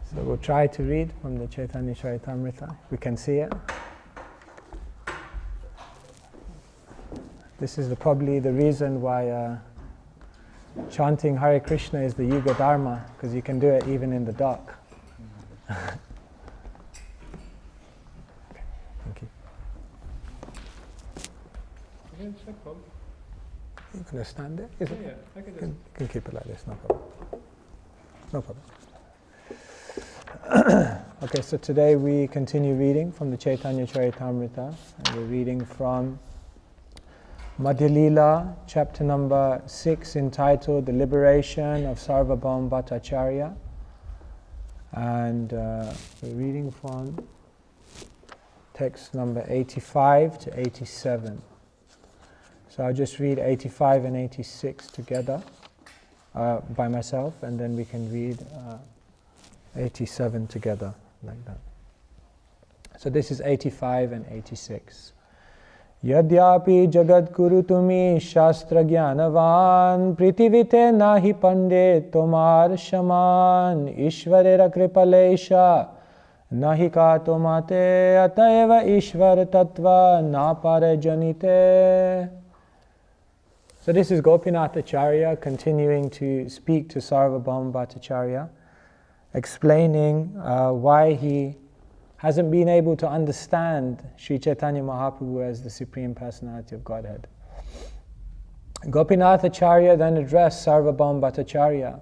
So we'll try to read from the Caitanya-caritamrta. We can see it. This is probably the reason why chanting Hare Krishna is the Yuga Dharma, because you can do it even in the dark. Okay, thank you. Yeah, no problem. You can stand there? Is it? Yeah, I can do You can keep it like this, no problem. No problem. Okay, so today we continue reading from the Caitanya-caritamrta, and we're reading from Madhya-lila, chapter number 6, entitled The Liberation of Sarvabhauma Bhattacharya. And we're reading from text number 85 to 87. So I'll just read 85 and 86 together by myself, and then we can read 87 together, like that. So this is 85 and 86. Yadyapi jagat kurutumi shastra jnanavan pritivite nahi pandit tomar shaman ishvarera kripalesha nahi ka tomate atayeva ishvar tattva napare janite. So this is Gopinath Acharya continuing to speak to Sarvabhauma Bhattacharya, explaining why he hasn't been able to understand Sri Chaitanya Mahaprabhu as the Supreme Personality of Godhead. Gopinath Acharya then addressed Sarvabhauma Bhattacharya.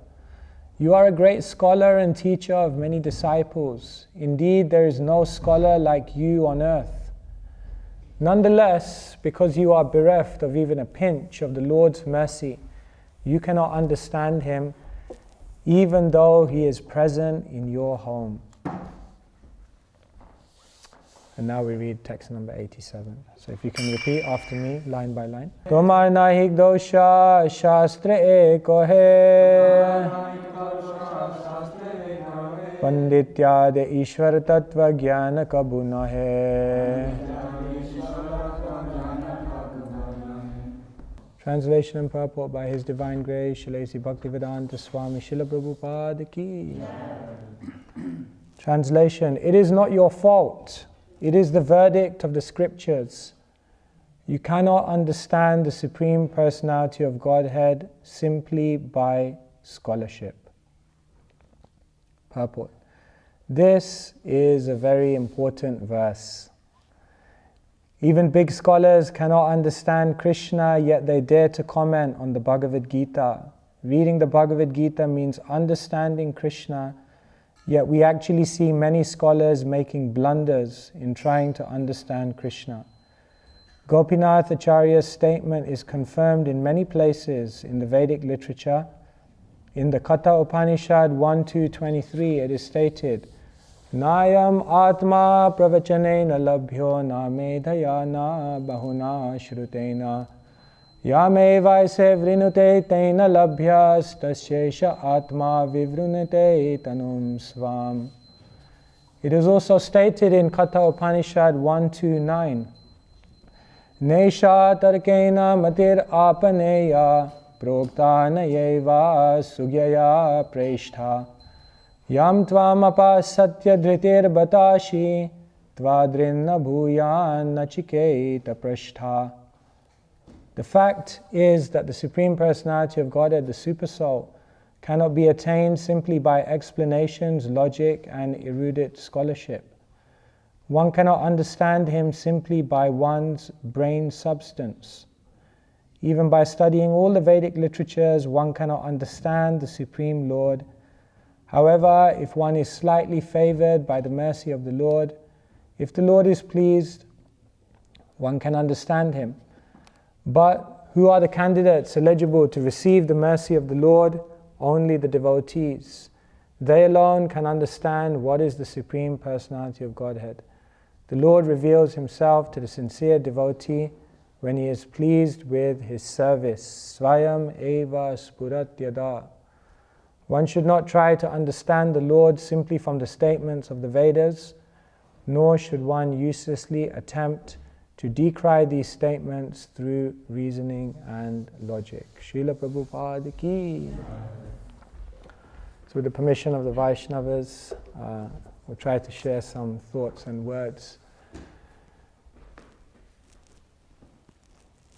You are a great scholar and teacher of many disciples. Indeed, there is no scholar like you on earth. Nonetheless, because you are bereft of even a pinch of the Lord's mercy, you cannot understand Him, even though He is present in your home. And now we read text number 87. So if you can repeat after me, line by line. Tomar nahik dosha shastra eko hai Panditya de Ishwar tattva jnana kabhu na hai. Translation and purport by His Divine Grace, Shalesi Bhaktivedanta Swami Srila Prabhupada ki. Translation: It is not your fault. It is the verdict of the scriptures. You cannot understand the Supreme Personality of Godhead simply by scholarship. Purport: This is a very important verse. Even big scholars cannot understand Krishna, yet they dare to comment on the Bhagavad Gita. Reading the Bhagavad Gita means understanding Krishna, yet we actually see many scholars making blunders in trying to understand Krishna. Gopinath Acharya's statement is confirmed in many places in the Vedic literature. In the Katha Upanishad 1.2.23 it is stated, Nayam atma pravachanena labhyo na medhaya na bahuna shrutena Yame vaise vrinute tena labhyas tasyesha atma vivrunate tanum svam. It is also stated in Katha Upanishad 1.2.9, Nesha tarkena matir apaneya proktana yeva sugyaya preshtha Yam tvam apa satya dhritir batashi tvadrinna bhuyan nachiketa prashtha. The fact is that the Supreme Personality of Godhead, the Supersoul, cannot be attained simply by explanations, logic, and erudite scholarship. One cannot understand Him simply by one's brain substance. Even by studying all the Vedic literatures, one cannot understand the Supreme Lord. However, if one is slightly favored by the mercy of the Lord, if the Lord is pleased, one can understand Him. But who are the candidates eligible to receive the mercy of the Lord? Only the devotees. They alone can understand what is the Supreme Personality of Godhead. The Lord reveals Himself to the sincere devotee when He is pleased with his service. Svayam eva spurat yada. One should not try to understand the Lord simply from the statements of the Vedas, nor should one uselessly attempt to decry these statements through reasoning and logic. Srila Prabhupada ki. So with the permission of the Vaishnavas, we'll try to share some thoughts and words.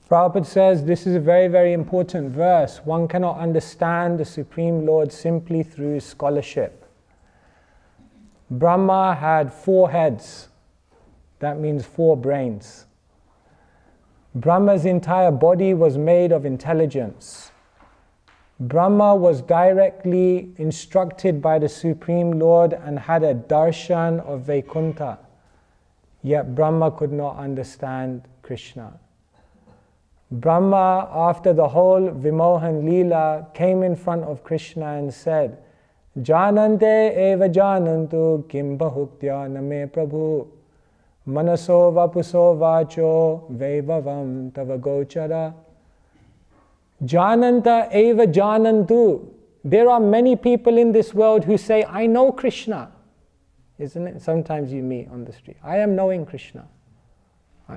Prabhupada says this is a very, very important verse. One cannot understand the Supreme Lord simply through scholarship. Brahma had 4 heads. That means 4 brains. Brahma's entire body was made of intelligence. Brahma was directly instructed by the Supreme Lord and had a darshan of Vaikuntha. Yet Brahma could not understand Krishna. Brahma, after the whole Vimohan-lila, came in front of Krishna and said, Janante eva janantu kim bahuktya name prabhu manaso vapuso vacho vaivavam tava gochara. Jananta eva janantu. There are many people in this world who say, I know Krishna. Isn't it? Sometimes you meet on the street. I am knowing Krishna.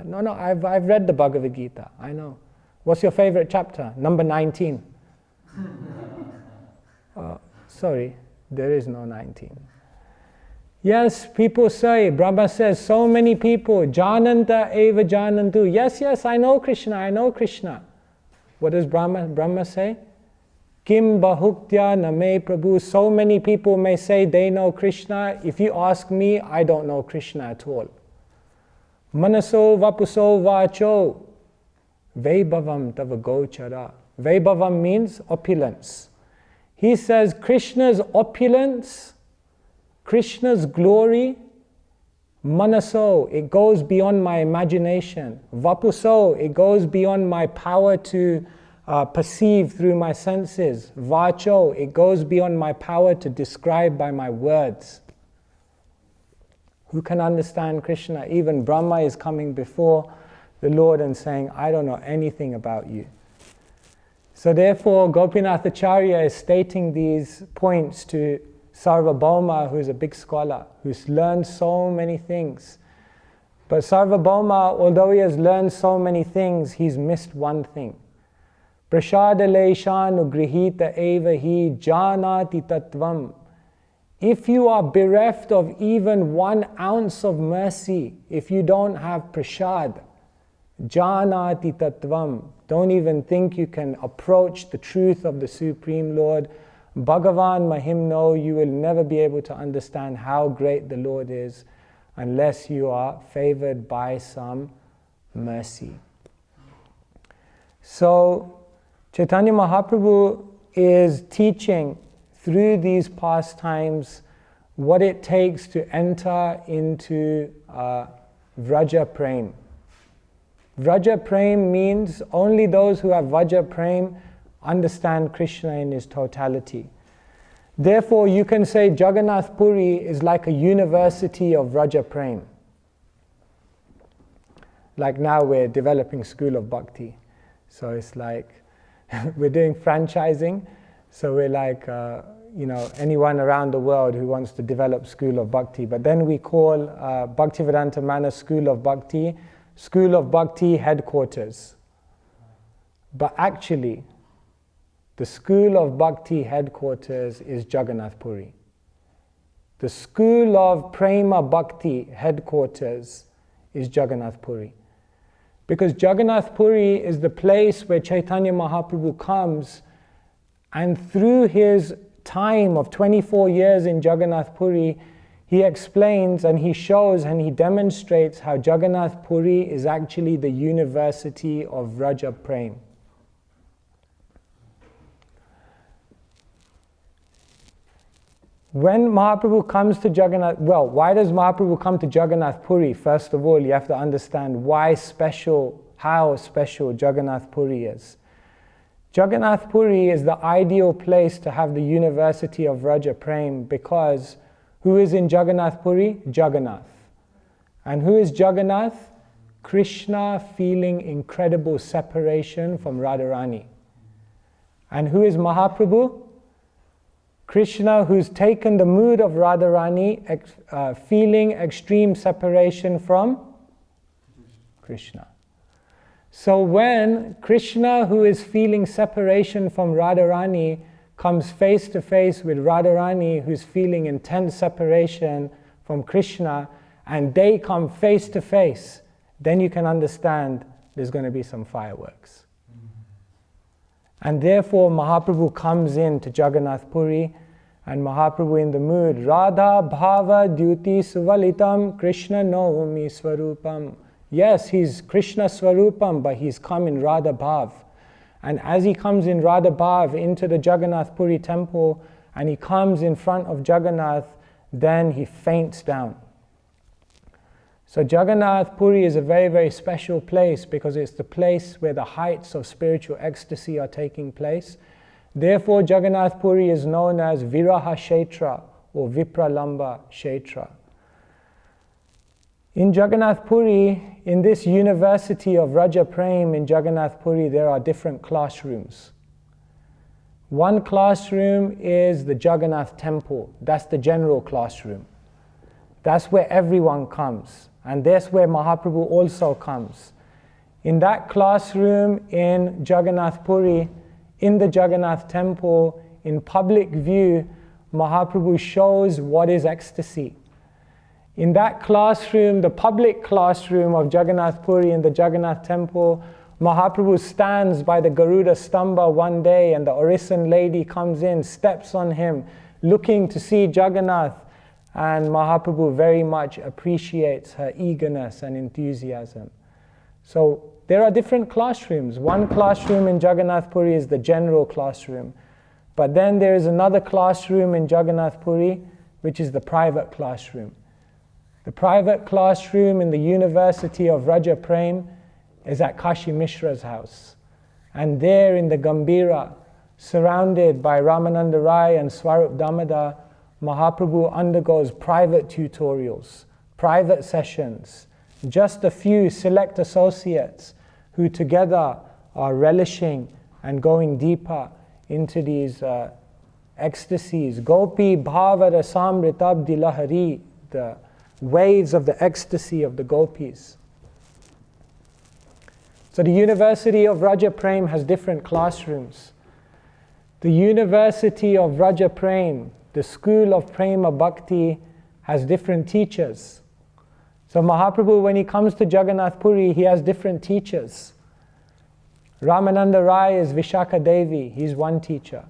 No, I've read the Bhagavad Gita. I know. What's your favorite chapter? Number 19. Sorry, there is no 19. Yes, people say, Brahma says, so many people, Jananta eva janantu. Yes, I know Krishna, I know Krishna. What does Brahma say? Kim bahuktya name prabhu. So many people may say they know Krishna. If you ask me, I don't know Krishna at all. Manaso vapuso vacho vaibhavam tava gochara. Vaibhavam means opulence. He says Krishna's opulence, Krishna's glory, manaso, it goes beyond my imagination. Vapuso, it goes beyond my power to perceive through my senses. Vacho, it goes beyond my power to describe by my words. Who can understand Krishna? Even Brahma is coming before the Lord and saying, I don't know anything about you. So therefore, Gopinath Acharya is stating these points to Sarvabhauma, who is a big scholar, who's learned so many things. But Sarvabhauma, although he has learned so many things, he's missed one thing. Prashadaleshanu grihita eva hi janati tattvam. If you are bereft of even 1 ounce of mercy, if you don't have prashad, janati tattvam, don't even think you can approach the truth of the Supreme Lord. Bhagavan Mahimno, you will never be able to understand how great the Lord is unless you are favored by some mercy. So, Chaitanya Mahaprabhu is teaching through these pastimes what it takes to enter into Vraja Prema. Vraja Prema means only those who have Vraja Prema understand Krishna in his totality. Therefore, you can say Jagannath Puri is like a university of Vraja Prema. Like now we're developing School of Bhakti. So it's like we're doing franchising. So we're like, anyone around the world who wants to develop School of Bhakti. But then we call Bhaktivedanta Manna School of Bhakti headquarters. But actually, the School of Bhakti headquarters is Jagannath Puri. The School of Prema Bhakti headquarters is Jagannath Puri. Because Jagannath Puri is the place where Chaitanya Mahaprabhu comes, and through his time of 24 years in Jagannath Puri, he explains and he shows and he demonstrates how Jagannath Puri is actually the university of Vraja Prema. When Mahaprabhu comes to Jagannath, why does Mahaprabhu come to Jagannath Puri? First of all, you have to understand how special Jagannath Puri is. Jagannath Puri is the ideal place to have the university of Vraja Prema, because who is in Jagannath Puri? Jagannath. And who is Jagannath? Krishna feeling incredible separation from Radharani. And who is Mahaprabhu? Krishna, who's taken the mood of Radharani, feeling extreme separation from Krishna. So when Krishna, who is feeling separation from Radharani, comes face to face with Radharani, who's feeling intense separation from Krishna, and they come face to face, then you can understand there's going to be some fireworks. And therefore Mahaprabhu comes into Jagannath Puri, and Mahaprabhu in the mood, Radha Bhava Dyuti Suvalitam Krishna Naumi Swarupam. Yes, he's Krishna Swarupam, but he's come in Radha Bhav. And as he comes in Radha Bhav into the Jagannath Puri temple, and he comes in front of Jagannath, then he faints down. So Jagannath Puri is a very, very special place because it's the place where the heights of spiritual ecstasy are taking place. Therefore, Jagannath Puri is known as Viraha Kshetra or Vipralamba Kshetra. In Jagannath Puri, in this university of Vraja Prem in Jagannath Puri, there are different classrooms. One classroom is the Jagannath temple. That's the general classroom. That's where everyone comes. And that's where Mahaprabhu also comes. In that classroom in Jagannath Puri, in the Jagannath temple, in public view, Mahaprabhu shows what is ecstasy. In that classroom, the public classroom of Jagannath Puri in the Jagannath temple, Mahaprabhu stands by the Garuda Stamba one day, and the Orisan lady comes in, steps on him, looking to see Jagannath. And Mahaprabhu very much appreciates her eagerness and enthusiasm. So there are different classrooms. One classroom in Jagannath Puri is the general classroom. But then there is another classroom in Jagannath Puri, which is the private classroom. The private classroom in the University of Vraja Prem is at Kashi Mishra's house. And there in the Gambira, surrounded by Ramananda Rai and Swarup Damodar, Mahaprabhu undergoes private tutorials, private sessions, just a few select associates who together are relishing and going deeper into these ecstasies. Gopi Bhava Rasamritab Dilahari, the waves of the ecstasy of the gopis. So the University of Vraja Prem has different classrooms. The University of Vraja Prem, the school of Prema Bhakti, has different teachers. So Mahaprabhu, when he comes to Jagannath Puri, he has different teachers. Ramananda Rai is Vishakha Devi, he's one teacher.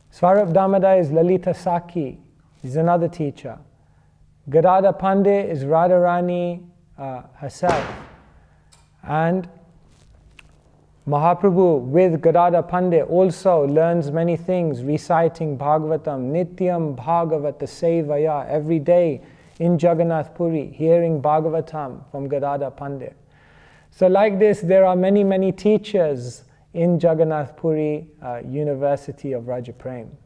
Swarup Damodar is Lalita Saki, he's another teacher. Gadada Pandit is Radharani herself. And Mahaprabhu with Gadada Pandit also learns many things, reciting Bhagavatam, Nityam Bhagavata Sevaya, every day in Jagannath Puri, hearing Bhagavatam from Gadada Pandit. So like this, there are many, many teachers in Jagannath Puri University of Vraja Prem.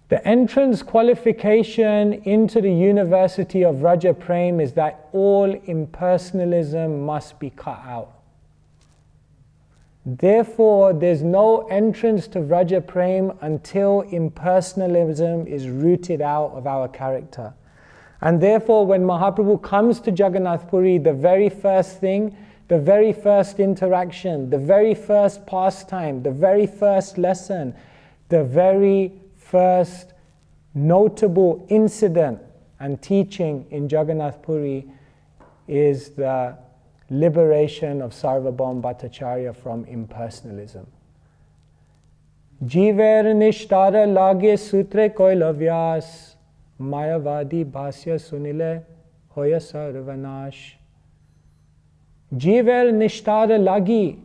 The entrance qualification into the University of Vraja Prem is that all impersonalism must be cut out. Therefore, there's no entrance to Vraja Prem until impersonalism is rooted out of our character. And therefore, when Mahaprabhu comes to Jagannath Puri, the very first thing, the very first interaction, the very first pastime, the very first lesson, the very first notable incident and teaching in Jagannath Puri is the liberation of Sarvabhaum Bhattacharya from impersonalism. Jiver nishtara lage sutre koila vyas, mayavadi bhasya sunile hoya sarvanash. Jiver nishtara lagi,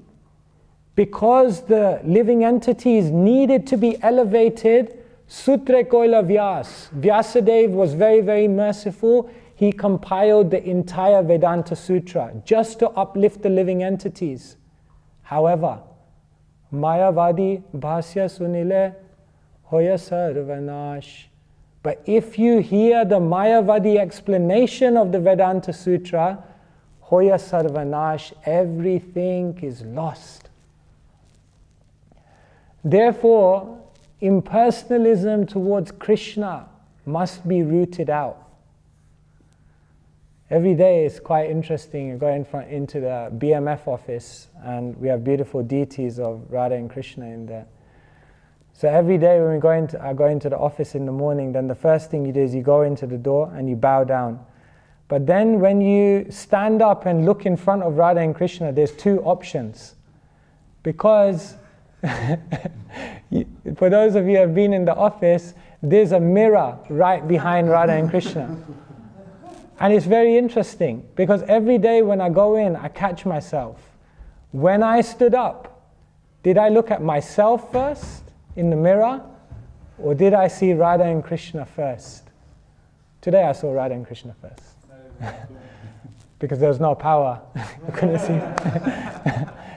because the living entities needed to be elevated, sutre koila vyas. Vyasadeva was very, very merciful. He compiled the entire Vedanta Sutra just to uplift the living entities. However, Mayavadi Bhasya Sunile Hoya Sarvanash. But if you hear the Mayavadi explanation of the Vedanta Sutra, Hoya Sarvanash, everything is lost. Therefore, impersonalism towards Krishna must be rooted out. Every day is quite interesting. I go into the BMF office and we have beautiful deities of Radha and Krishna in there. So every day when I go into the office in the morning, then the first thing you do is you go into the door and you bow down. But then when you stand up and look in front of Radha and Krishna, there's two options. Because for those of you who have been in the office, there's a mirror right behind Radha and Krishna. And it's very interesting, because every day when I go in, I catch myself. When I stood up, did I look at myself first in the mirror, or did I see Radha and Krishna first? Today I saw Radha and Krishna first. Because there was no power. I couldn't see.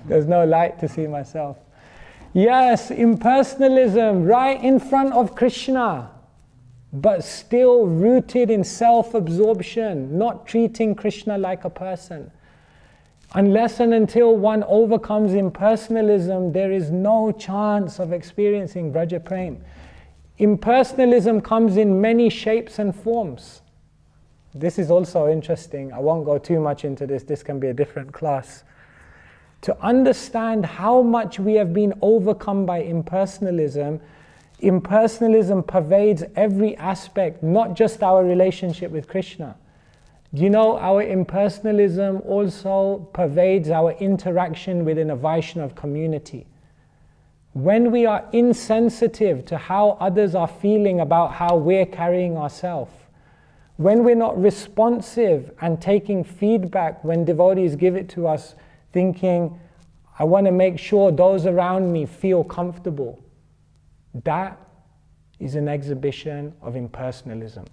There was no light to see myself. Yes, impersonalism right in front of Krishna, but still rooted in self-absorption, not treating Krishna like a person. Unless and until one overcomes impersonalism, there is no chance of experiencing Vraja Prema. Impersonalism comes in many shapes and forms. This is also interesting. I won't go too much into this. This can be a different class. To understand how much we have been overcome by impersonalism, impersonalism pervades every aspect, not just our relationship with Krishna. You know, our impersonalism also pervades our interaction within a Vaishnava community. When we are insensitive to how others are feeling about how we're carrying ourselves, when we're not responsive and taking feedback when devotees give it to us, thinking, I want to make sure those around me feel comfortable, that is an exhibition of impersonalism.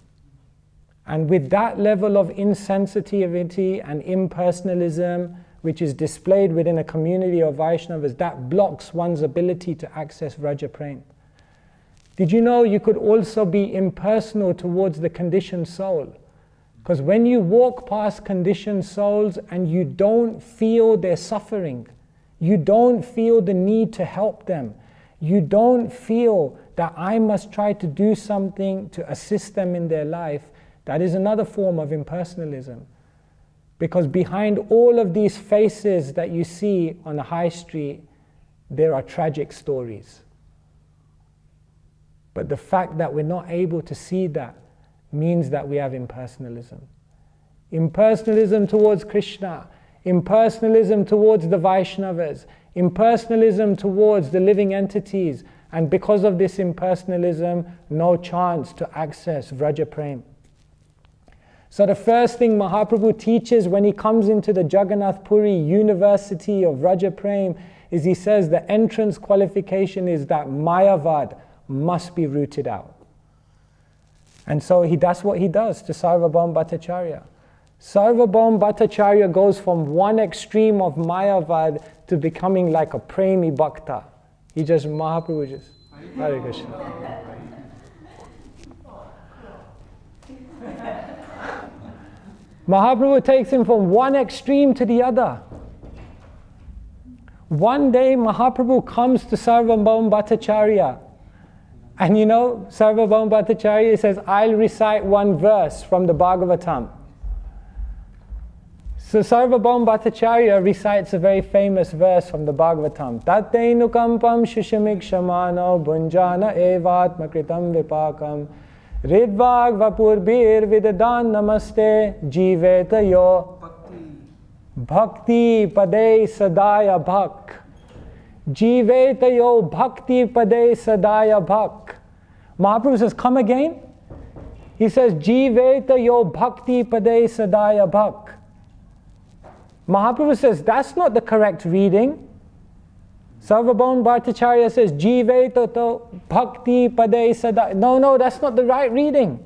And with that level of insensitivity and impersonalism, which is displayed within a community of Vaishnavas, that blocks one's ability to access Vraja Prema. Did you know you could also be impersonal towards the conditioned soul? Because when you walk past conditioned souls and you don't feel their suffering, you don't feel the need to help them, you don't feel that I must try to do something to assist them in their life, that is another form of impersonalism. Because behind all of these faces that you see on the high street, there are tragic stories. But the fact that we're not able to see that means that we have impersonalism. Impersonalism towards Krishna, impersonalism towards the Vaishnavas, impersonalism towards the living entities, and because of this impersonalism, no chance to access Vraja Prema. So the first thing Mahaprabhu teaches when he comes into the Jagannath Puri University of Vraja Prema is he says the entrance qualification is that Mayavad must be rooted out. And so that's what he does to Sarvabhaum Bhattacharya. Sarvabhaum Bhattacharya goes from one extreme of Mayavad to becoming like a Premi Bhakta. Mahaprabhu just, Hare Krishna. Mahaprabhu takes him from one extreme to the other. One day Mahaprabhu comes to Sarvabhaum Bhattacharya. And you know, Sarvabhaum Bhattacharya says, I'll recite one verse from the Bhagavatam. So Sarvabhaum Bhattacharya recites a very famous verse from the Bhagavatam. Tateinu kampam shushamik shamano bunjana evatma kritam vipakam ridvag vapurbir vidadan namaste jiveta yo bhakti pade sadaya bhak. Jiveta yo bhakti pade sadaya bhak. Mahaprabhu says, come again? He says, Jiveta yo bhakti pade sadaya bhak. Mahaprabhu says, that's not the correct reading. Sarvabhaum Bhattacharya says, Jiveta to bhakti pade sadaya. No, that's not the right reading.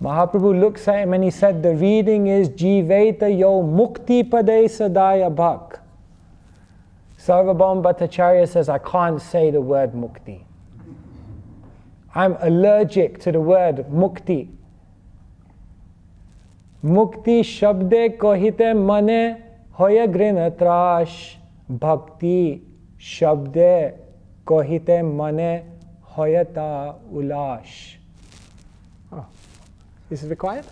Mahaprabhu looks at him and he said, the reading is Jiveta yo mukti pade sadaya bhak. Sarvabhaum Bhattacharya says, I can't say the word mukti. I'm allergic to the word mukti. Mukti shabde kohite mane hoya grinatrash. Bhakti shabde kohite mane hoyata ulash. Is it required?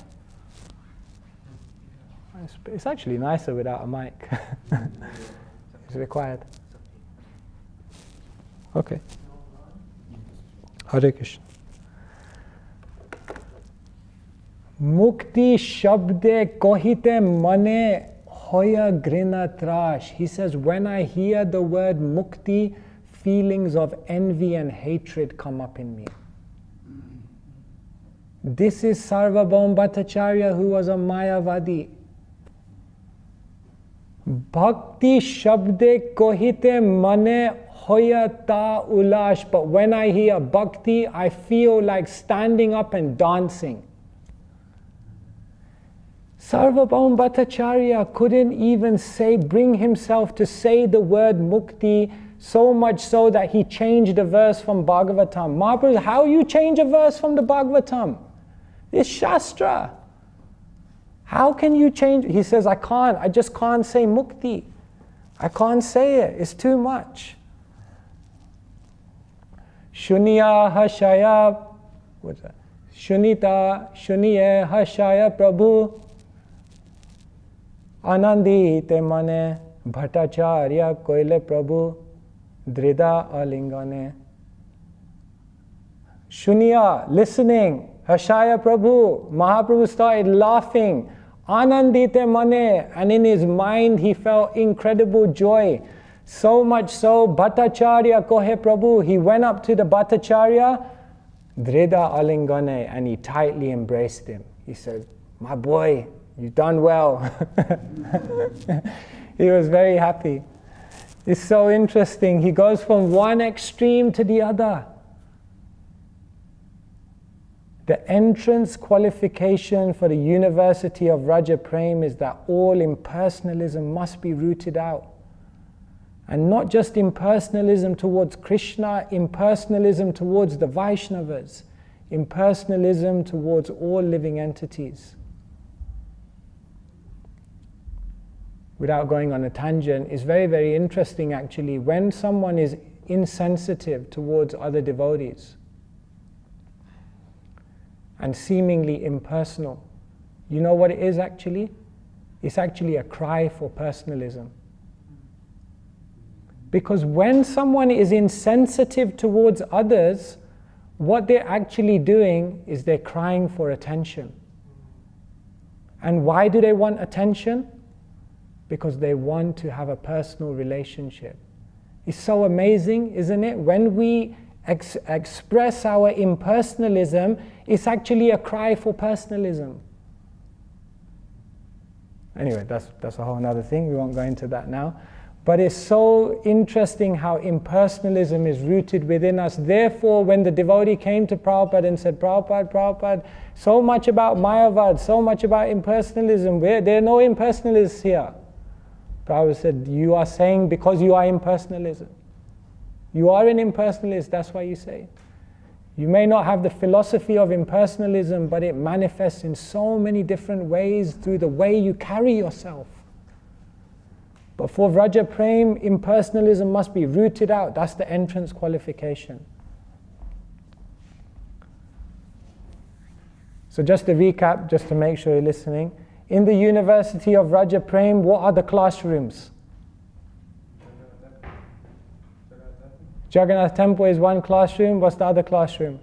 It's actually nicer without a mic. Is it required? Okay. Hare Krishna. Mukti shabde kohite mane hoya grina trash. He says, when I hear the word mukti, feelings of envy and hatred come up in me. This is Sarvabhaum Bhattacharya, who was a Mayavadi. Bhakti shabde kohite mane hoya ta ulash. But when I hear bhakti, I feel like standing up and dancing. Sarvabhaum Bhattacharya couldn't even bring himself to say the word mukti, so much so that he changed a verse from Bhagavatam. Mahaprabhu, how you change a verse from the Bhagavatam? It's Shastra. How can you change? He says, I just can't say mukti. I can't say it, it's too much. Shunya hashaya, what's that? Shunita, shuniye hashaya prabhu. Anandi te mane bhattacharya koile prabhu drida alingane. Shunya, listening. Hashaya Prabhu. Mahaprabhu started laughing. Anandite mane. And in his mind he felt incredible joy. So much so, Bhattacharya kohe Prabhu. He went up to the Bhattacharya, drida alingane, and he tightly embraced him. He said, my boy, you've done well. He was very happy. It's so interesting. He goes from one extreme to the other. The entrance qualification for the University of Vraja Prema is that all impersonalism must be rooted out. And not just impersonalism towards Krishna, impersonalism towards the Vaishnavas, impersonalism towards all living entities. Without going on a tangent, it's very, very interesting actually when someone is insensitive towards other devotees and seemingly impersonal. You know what it is actually? It's actually a cry for personalism. Because when someone is insensitive towards others, what they're actually doing is they're crying for attention. And why do they want attention? Because they want to have a personal relationship. It's so amazing, isn't it? When we express our impersonalism, it's actually a cry for personalism. Anyway, that's a whole other thing. We won't go into that now. But it's so interesting how impersonalism is rooted within us. Therefore, when the devotee came to Prabhupada and said, Prabhupada, so much about Mayavad, so much about impersonalism, there are no impersonalists here. Prabhupada said, you are saying because you are impersonalism. You are an impersonalist, that's why you say it. You may not have the philosophy of impersonalism, but it manifests in so many different ways through the way you carry yourself. But for Vraja Prema, impersonalism must be rooted out. That's the entrance qualification. So just to recap, just to make sure you're listening. In the University of Vraja Prema, what are the classrooms? Jagannath Temple is one classroom. What's the other classroom?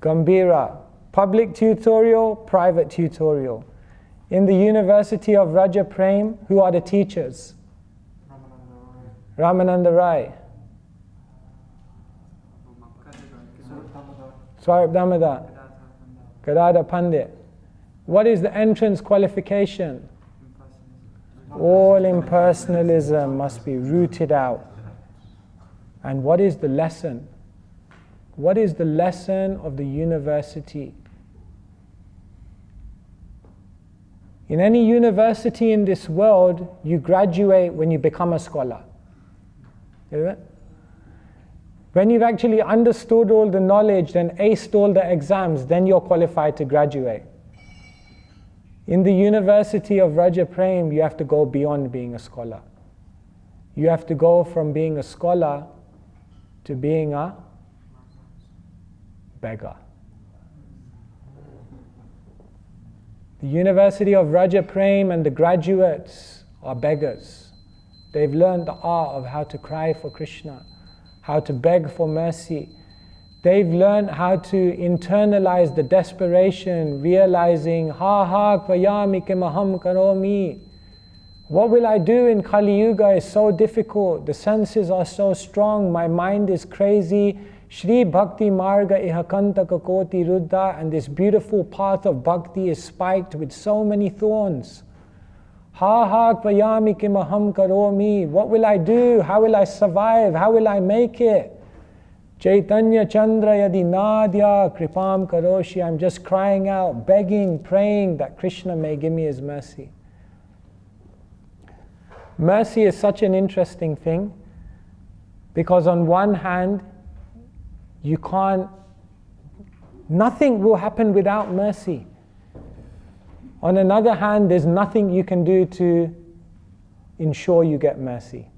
Gambira. Public tutorial, private tutorial. In the University of Vraja Prema, who are the teachers? Ramananda Rai. Swarab Damodar. Gadada Pandit. What is the entrance qualification? All impersonalism must be rooted out. And what is the lesson? What is the lesson of the university? In any university in this world, you graduate when you become a scholar. Isn't it? When you've actually understood all the knowledge and aced all the exams, then you're qualified to graduate. In the University of Vraja Prema, you have to go beyond being a scholar. You have to go from being a scholar to being a beggar. The University of Vraja Prema and the graduates are beggars. They've learned the art of how to cry for Krishna, how to beg for mercy. They've learned how to internalize the desperation, realizing, ha ha kvayami kemaham karomi. What will I do in Kali Yuga is so difficult. The senses are so strong. My mind is crazy. Shri Bhakti Marga ihakanta kakoti ruddha, and this beautiful path of bhakti is spiked with so many thorns. Ha ha kvayami kimaham karomi. What will I do? How will I survive? How will I make it? Caitanya-caritamrta yadi nadya kripam karoshi. I'm just crying out, begging, praying that Krishna may give me his mercy. Mercy is such an interesting thing, because on one hand, nothing will happen without mercy. On another hand, there's nothing you can do to ensure you get mercy.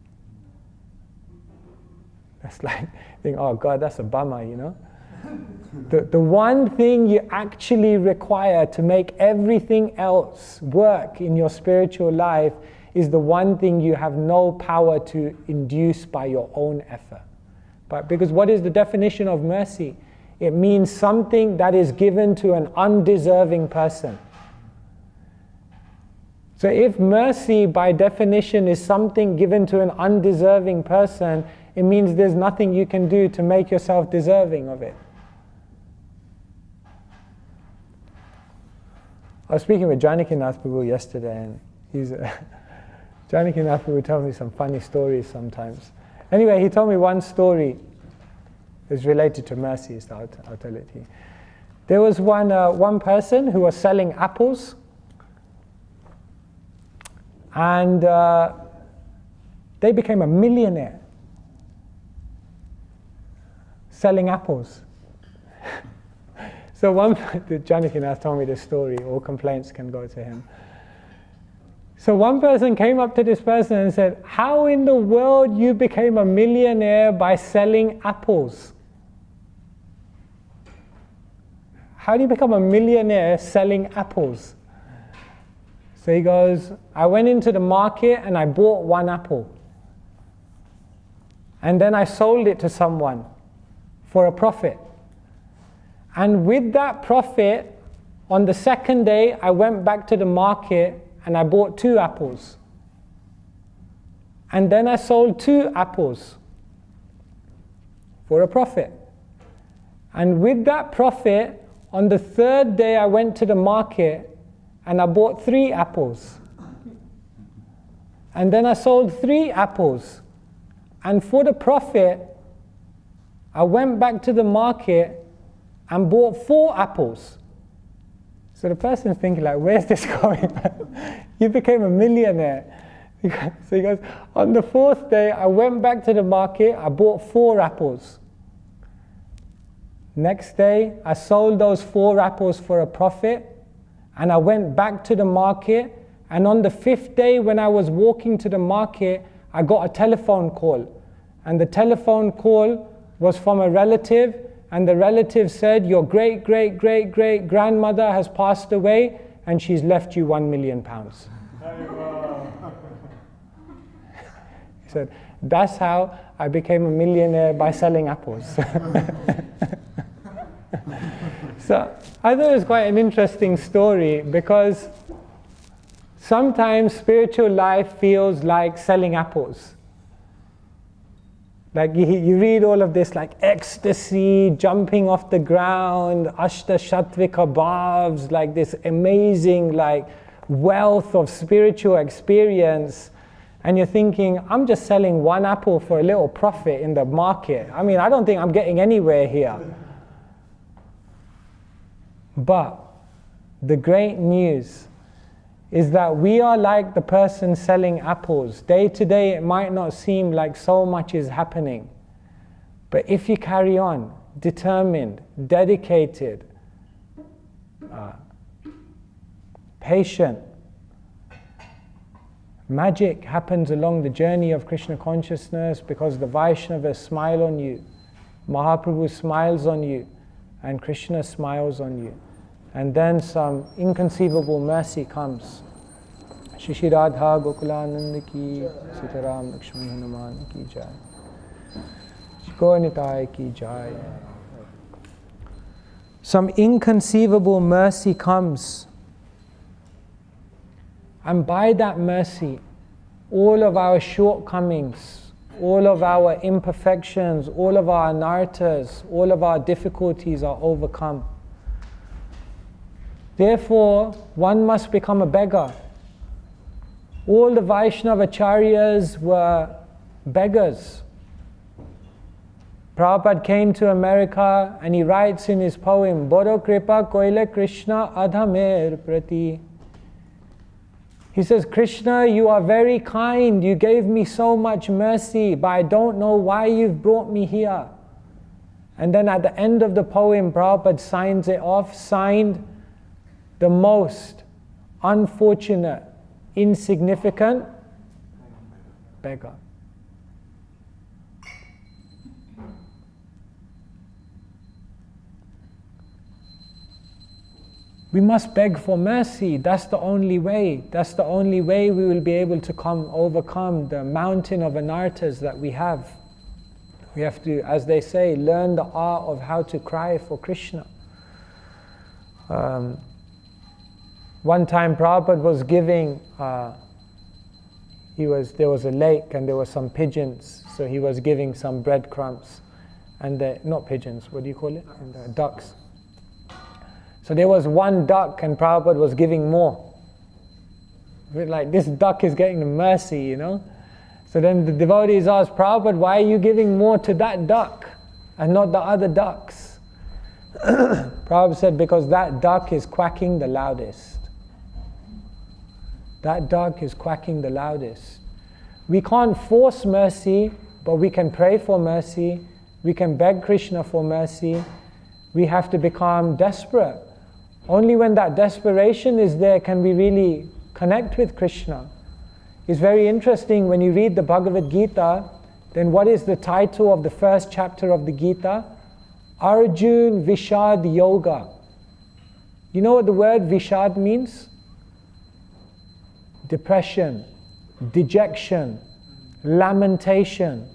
That's like, think, oh God, that's a bummer, you know? The one thing you actually require to make everything else work in your spiritual life is the one thing you have no power to induce by your own effort. But because what is the definition of mercy? It means something that is given to an undeserving person. So if mercy by definition is something given to an undeserving person, it means there's nothing you can do to make yourself deserving of it. I was speaking with Janakinath Prabhu yesterday, and Janakinath Prabhu tells me some funny stories sometimes. Anyway, he told me one story that's related to mercy, so I'll tell it to you. There was one person who was selling apples, and they became a millionaire selling apples. So Janakinath told me this story, all complaints can go to him. So one person came up to this person and said, how in the world you became a millionaire by selling apples? How do you become a millionaire selling apples? So he goes, I went into the market and I bought one apple. And then I sold it to someone for a profit. And with that profit, on the second day, I went back to the market and I bought 2 apples. And then I sold 2 apples for a profit. And with that profit, on the third day, I went to the market and I bought 3 apples. And then I sold 3 apples. And for the profit, I went back to the market and bought 4 apples. So the person's thinking like, where's this going? You became a millionaire. So he goes, on the 4th day, I went back to the market, I bought 4 apples. Next day, I sold those 4 apples for a profit, and I went back to the market, and on the 5th day, when I was walking to the market, I got a telephone call. And the telephone call was from a relative, and the relative said, your great-great-great-great-grandmother has passed away, and she's left you £1 million. He said, that's how I became a millionaire, by selling apples. So I thought it was quite an interesting story, because sometimes spiritual life feels like selling apples. Like you read all of this like ecstasy, jumping off the ground, ashta shattvika bhavs, like this amazing like wealth of spiritual experience. And you're thinking, I'm just selling 1 apple for a little profit in the market. I mean, I don't think I'm getting anywhere here. But the great news is that we are like the person selling apples. Day to day, it might not seem like so much is happening. But if you carry on, determined, dedicated, patient, magic happens along the journey of Krishna consciousness, because the Vaishnavas smile on you, Mahaprabhu smiles on you, and Krishna smiles on you. And then some inconceivable mercy comes. Shri Radha Gokulananda ki, Sitaram Lakshman Hanuman ki jai. Gaur-Nitai ki jai. Some inconceivable mercy comes, and by that mercy, all of our shortcomings, all of our imperfections, all of our anarthas, all of our difficulties are overcome. Therefore, one must become a beggar. All the Vaishnava acharyas were beggars. Prabhupada came to America and he writes in his poem, Boro Kripa Koile Krishna Adhamer Prati. He says, Krishna, you are very kind. You gave me so much mercy, but I don't know why you've brought me here. And then at the end of the poem, Prabhupada signs it off, signed, the most unfortunate, insignificant beggar. We must beg for mercy. That's the only way. That's the only way we will be able to overcome the mountain of anarthas that we have. We have to, as they say, learn the art of how to cry for Krishna. One time Prabhupada was giving, there was a lake and there were some pigeons, so he was giving some breadcrumbs. And not pigeons, what do you call it? And ducks. So there was one duck and Prabhupada was giving more. Like, this duck is getting the mercy, you know. So then the devotees asked Prabhupada, why are you giving more to that duck and not the other ducks? Prabhupada said, because that duck is quacking the loudest. That duck is quacking the loudest. We can't force mercy, but we can pray for mercy. We can beg Krishna for mercy. We have to become desperate. Only when that desperation is there can we really connect with Krishna. It's very interesting when you read the Bhagavad Gita, then what is the title of the first chapter of the Gita? Arjun Vishad Yoga. You know what the word Vishad means? Depression, dejection, lamentation,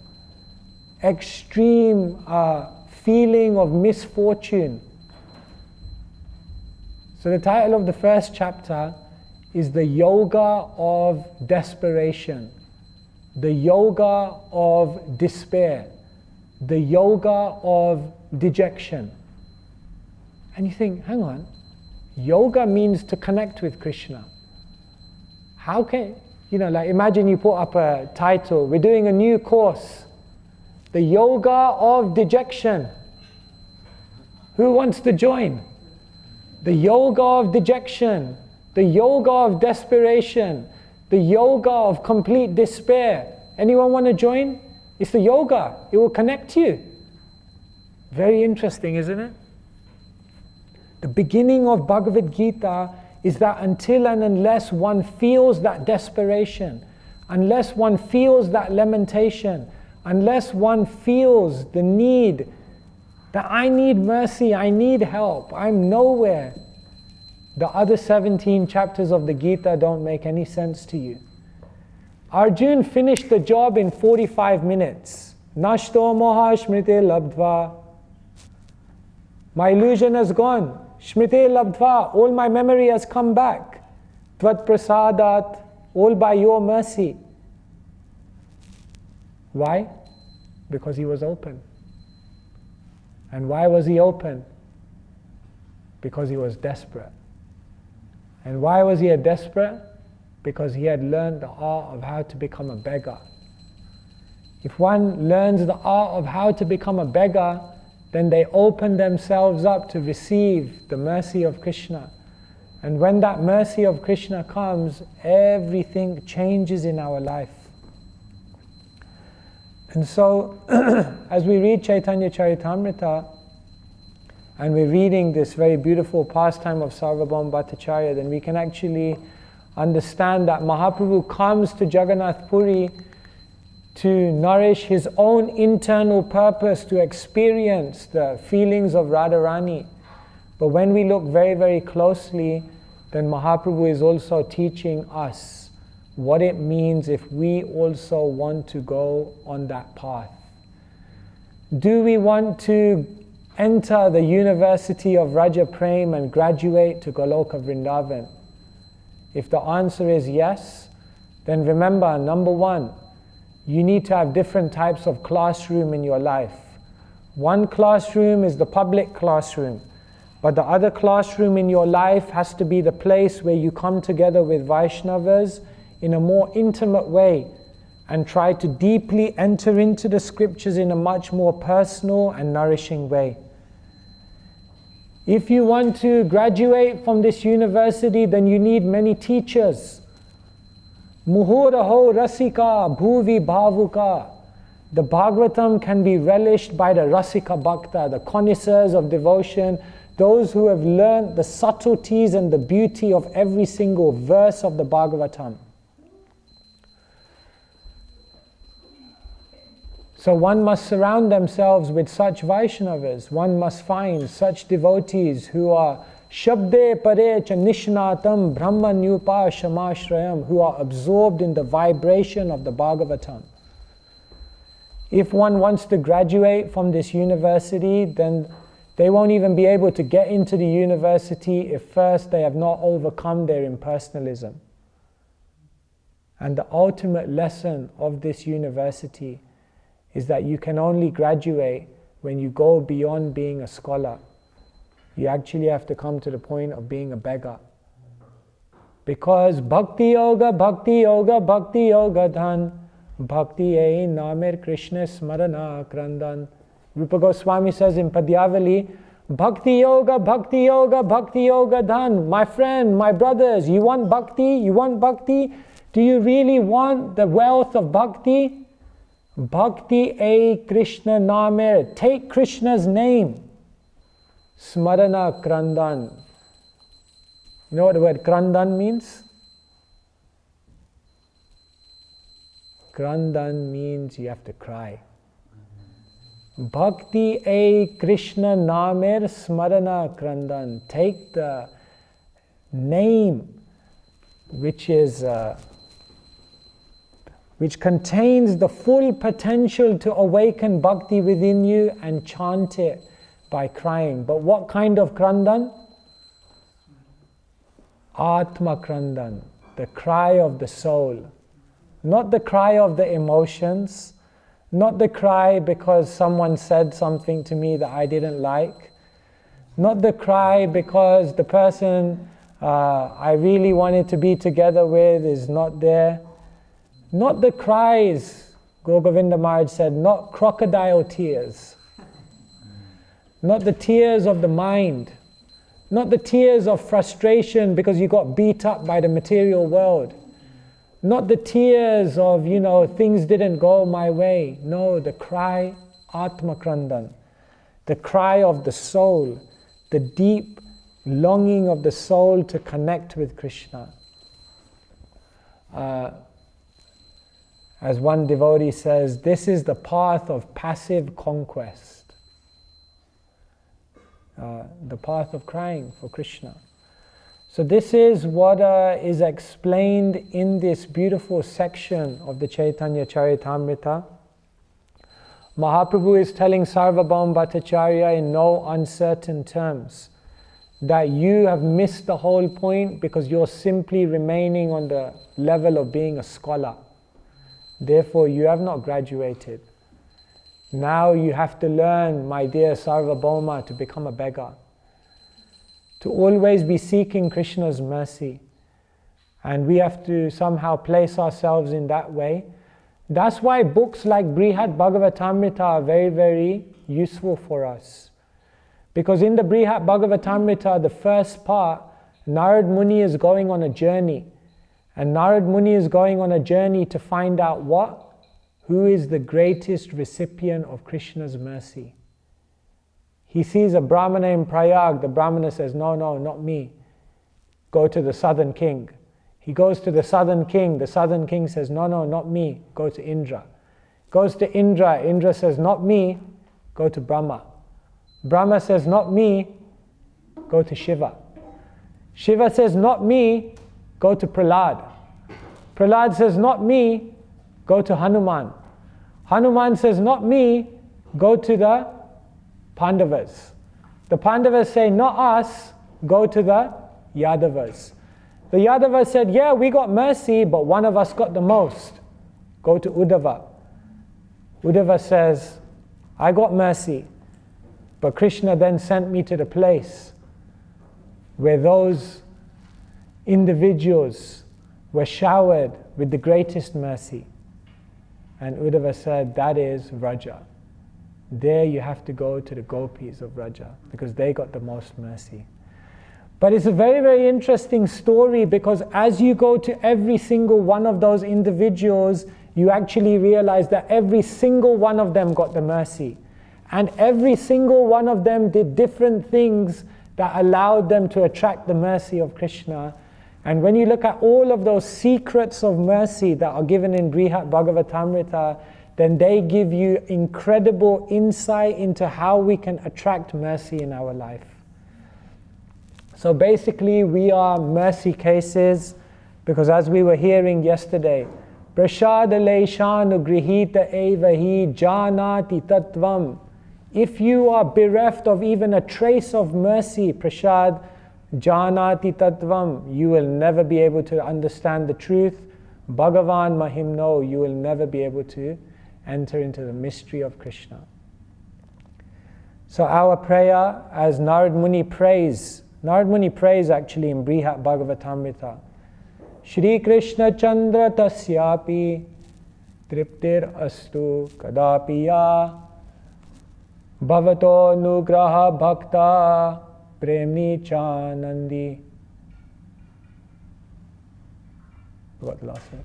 extreme feeling of misfortune. So the title of the first chapter is the yoga of desperation, the yoga of despair, the yoga of dejection. And you think, hang on, yoga means to connect with Krishna. How can, like imagine you put up a title, we're doing a new course, the yoga of dejection. Who wants to join? The yoga of dejection, the yoga of desperation, the yoga of complete despair. Anyone want to join? It's the yoga. It will connect you. Very interesting, isn't it? The beginning of Bhagavad Gita is that until and unless one feels that desperation, unless one feels that lamentation, unless one feels the need that I need mercy, I need help, I'm nowhere, the other 17 chapters of the Gita don't make any sense to you. Arjun finished the job in 45 minutes. Nashto moha smriti labdva. My illusion has gone. Smriti labdva, all my memory has come back. Tvat prasadat, all by your mercy. Why? Because he was open. And why was he open? Because he was desperate. And why was he desperate? Because he had learned the art of how to become a beggar. If one learns the art of how to become a beggar, then they open themselves up to receive the mercy of Krishna. And when that mercy of Krishna comes, everything changes in our life. And so, as we read Caitanya-caritamrta, and we're reading this very beautiful pastime of Sarvabhauma Bhattacharya, then we can actually understand that Mahaprabhu comes to Jagannath Puri to nourish his own internal purpose, to experience the feelings of Radharani. But when we look very, very closely, then Mahaprabhu is also teaching us what it means if we also want to go on that path. Do we want to enter the University of Vraja Prema and graduate to Goloka Vrindavan? If the answer is yes, then remember, number one, you need to have different types of classroom in your life. One classroom is the public classroom, but the other classroom in your life has to be the place where you come together with Vaishnavas in a more intimate way and try to deeply enter into the scriptures in a much more personal and nourishing way. If you want to graduate from this university, then you need many teachers. Muhuraho rasika bhuvi bhavuka. The Bhagavatam can be relished by the rasika bhakta, the connoisseurs of devotion, those who have learned the subtleties and the beauty of every single verse of the Bhagavatam. So one must surround themselves with such Vaishnavas. One must find such devotees who are Shabde Parecha Nishnatam Brahma Nyupa Shamashrayam, who are absorbed in the vibration of the Bhagavatam. If one wants to graduate from this university, then they won't even be able to get into the university if first they have not overcome their impersonalism. And the ultimate lesson of this university is that you can only graduate when you go beyond being a scholar. You actually have to come to the point of being a beggar. Because Bhakti Yoga, Bhakti Yoga, Bhakti Yoga Dhan, Bhakti Ei Namir Krishna Smarana Krandan. Rupa Goswami says in Padyavali, Bhakti Yoga, Bhakti Yoga, Bhakti Yoga Dhan. My friend, my brothers, you want bhakti? You want bhakti? Do you really want the wealth of bhakti? Bhakti Ei Krishna Namir. Take Krishna's name. Smarana Krandan. You know what the word Krandan means? Krandan means you have to cry. Bhakti Ei Krishna Namir Smarana Krandan. Take the name which contains the full potential to awaken bhakti within you and chant it by crying. But what kind of Krandan? Atma Krandan, the cry of the soul. Not the cry of the emotions, not the cry because someone said something to me that I didn't like, not the cry because the person I really wanted to be together with is not there. Not the cries, Govinda Maharaj said, not crocodile tears. Not the tears of the mind. Not the tears of frustration because you got beat up by the material world. Not the tears of, things didn't go my way. No, the cry, Atma Krandan. The cry of the soul. The deep longing of the soul to connect with Krishna. As one devotee says, this is the path of passive conquest. The path of crying for Krishna. So this is what is explained in this beautiful section of the Caitanya-caritamrta. Mahaprabhu is telling Sarvabhauma Bhattacharya in no uncertain terms that you have missed the whole point because you're simply remaining on the level of being a scholar. Therefore, you have not graduated. Now you have to learn, my dear Sarvabhauma, to become a beggar. To always be seeking Krishna's mercy. And we have to somehow place ourselves in that way. That's why books like Brihat Bhagavatamrita are very, very useful for us. Because in the Brihat Bhagavatamrita, the first part, Narad Muni is going on a journey. And Narad Muni is going on a journey to find out what? Who is the greatest recipient of Krishna's mercy? He sees a Brahmana in Prayag. The Brahmana says, no, not me. Go to the southern king. He goes to the southern king. The southern king says, no, not me. Go to Indra. Goes to Indra. Indra says, not me. Go to Brahma. Brahma says, not me. Go to Shiva. Shiva says, not me. Go to Prahlad. Prahlad says, not me. Go to Hanuman. Hanuman says, not me. go to the Pandavas. The Pandavas say, not us, go to the Yadavas. The Yadavas said, yeah, we got mercy, but one of us got the most. Go to Uddhava. Uddhava says, I got mercy, but Krishna then sent me to the place where those individuals were showered with the greatest mercy. And Uddhava said, that is Vraja. There you have to go to the gopis of Vraja, because they got the most mercy. But it's a very, very interesting story, because as you go to every single one of those individuals, you actually realize that every single one of them got the mercy. And every single one of them did different things that allowed them to attract the mercy of Krishna. And when you look at all of those secrets of mercy that are given in Bhagavatamrita, then they give you incredible insight into how we can attract mercy in our life. So basically, we are mercy cases, because as we were hearing yesterday, Prasada Leishanu Grihita Evahi Janati Tattvam. If you are bereft of even a trace of mercy, Prasad Janati Tattvam, you will never be able to understand the truth. Bhagavan Mahimno, you will never be able to enter into the mystery of Krishna. So our prayer, as Narad Muni prays actually in Brihat Bhagavatamrita, Shri Krishna Chandra Tasyapi Triptir Astu Kadapiya Bhavato Nugraha Bhakta Premni Chanandi. Forgot the last one.